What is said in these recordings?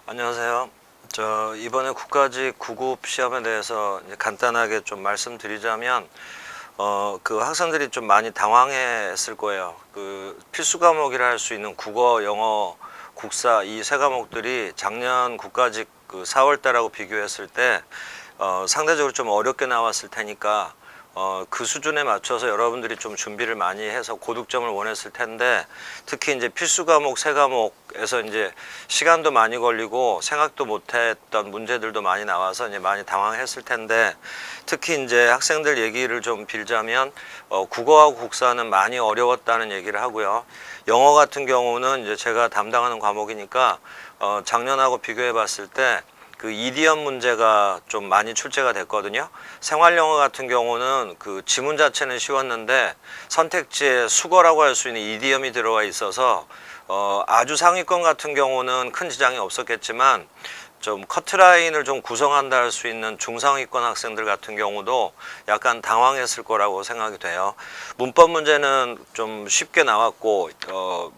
안녕하세요. 이번에 국가직 9급 시험에 대해서 이제 간단하게 좀 말씀드리자면, 그 학생들이 좀 많이 당황했을 거예요. 그 필수 과목이라 할 수 있는 국어, 영어, 국사 이 세 과목들이 작년 국가직 그 4월 달하고 비교했을 때, 상대적으로 좀 어렵게 나왔을 테니까, 그 수준에 맞춰서 여러분들이 좀 준비를 많이 해서 고득점을 원했을 텐데, 특히 이제 필수 과목 세 과목에서 이제 시간도 많이 걸리고 생각도 못했던 문제들도 많이 나와서 이제 많이 당황했을 텐데, 특히 이제 학생들 얘기를 좀 빌자면, 국어하고 국사는 많이 어려웠다는 얘기를 하고요. 영어 같은 경우는 이제 제가 담당하는 과목이니까, 작년하고 비교해 봤을 때 그 이디엄 문제가 좀 많이 출제가 됐거든요. 생활영어 같은 경우는 그 지문 자체는 쉬웠는데 선택지에 수거라고 할 수 있는 이디엄이 들어가 있어서 아주 상위권 같은 경우는 큰 지장이 없었겠지만 좀 커트라인을 좀 구성한다 할 수 있는 중상위권 학생들 같은 경우도 약간 당황했을 거라고 생각이 돼요. 문법 문제는 좀 쉽게 나왔고,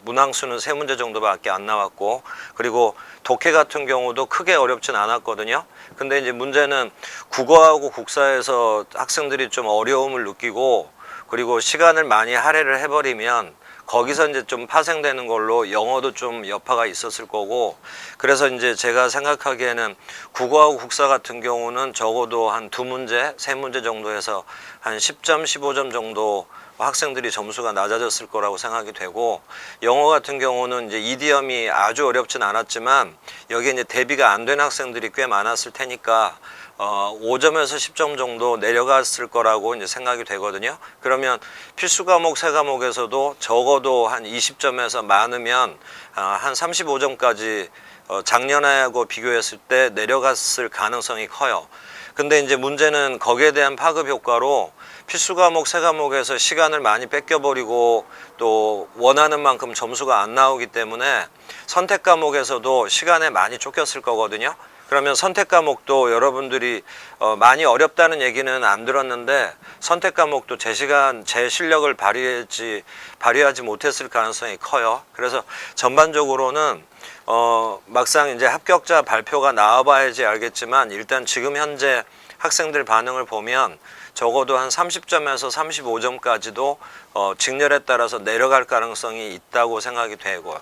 문항수는 3문제 정도밖에 안 나왔고, 그리고 독해 같은 경우도 크게 어렵진 않았거든요. 근데 이제 문제는 국어하고 국사에서 학생들이 좀 어려움을 느끼고, 그리고 시간을 많이 할애를 해버리면 거기서 이제 좀 파생되는 걸로 영어도 좀 여파가 있었을 거고, 그래서 이제 제가 생각하기에는 국어하고 국사 같은 경우는 적어도 한 2문제, 3문제 정도에서 한 10점, 15점 정도 학생들이 점수가 낮아졌을 거라고 생각이 되고, 영어 같은 경우는 이제 이디엄이 아주 어렵진 않았지만 여기에 이제 대비가 안 된 학생들이 꽤 많았을 테니까 5점에서 10점 정도 내려갔을 거라고 이제 생각이 되거든요. 그러면 필수 과목 세 과목에서도 적어도 한 20점에서 많으면 한 35점까지 작년하고 비교했을 때 내려갔을 가능성이 커요. 근데 이제 문제는 거기에 대한 파급 효과로 필수 과목 세 과목에서 시간을 많이 뺏겨버리고 또 원하는 만큼 점수가 안 나오기 때문에 선택 과목에서도 시간에 많이 쫓겼을 거거든요. 그러면 선택 과목도 여러분들이 많이 어렵다는 얘기는 안 들었는데, 선택 과목도 제 시간, 제 실력을 발휘하지 못했을 가능성이 커요. 그래서 전반적으로는 막상 이제 합격자 발표가 나와봐야지 알겠지만, 일단 지금 현재 학생들 반응을 보면 적어도 한 30점에서 35점까지도 직렬에 따라서 내려갈 가능성이 있다고 생각이 되고요.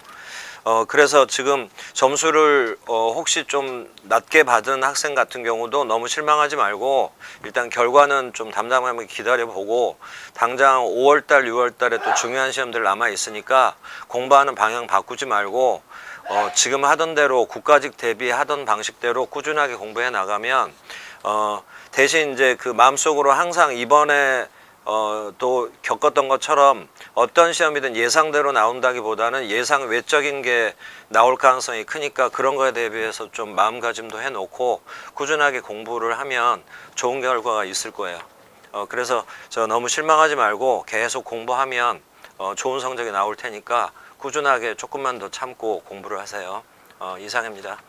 그래서 지금 점수를 혹시 좀 낮게 받은 학생 같은 경우도 너무 실망하지 말고, 일단 결과는 좀 담담하게 기다려보고, 당장 5월달, 6월달에 또 중요한 시험들 남아 있으니까 공부하는 방향 바꾸지 말고 지금 하던 대로 국가직 대비하던 방식대로 꾸준하게 공부해 나가면, 대신 이제 그 마음속으로 항상 이번에 또 겪었던 것처럼 어떤 시험이든 예상대로 나온다기보다는 예상 외적인 게 나올 가능성이 크니까, 그런 거에 대비해서 좀 마음가짐도 해놓고 꾸준하게 공부를 하면 좋은 결과가 있을 거예요. 그래서 너무 실망하지 말고 계속 공부하면 좋은 성적이 나올 테니까 꾸준하게 조금만 더 참고 공부를 하세요. 이상입니다.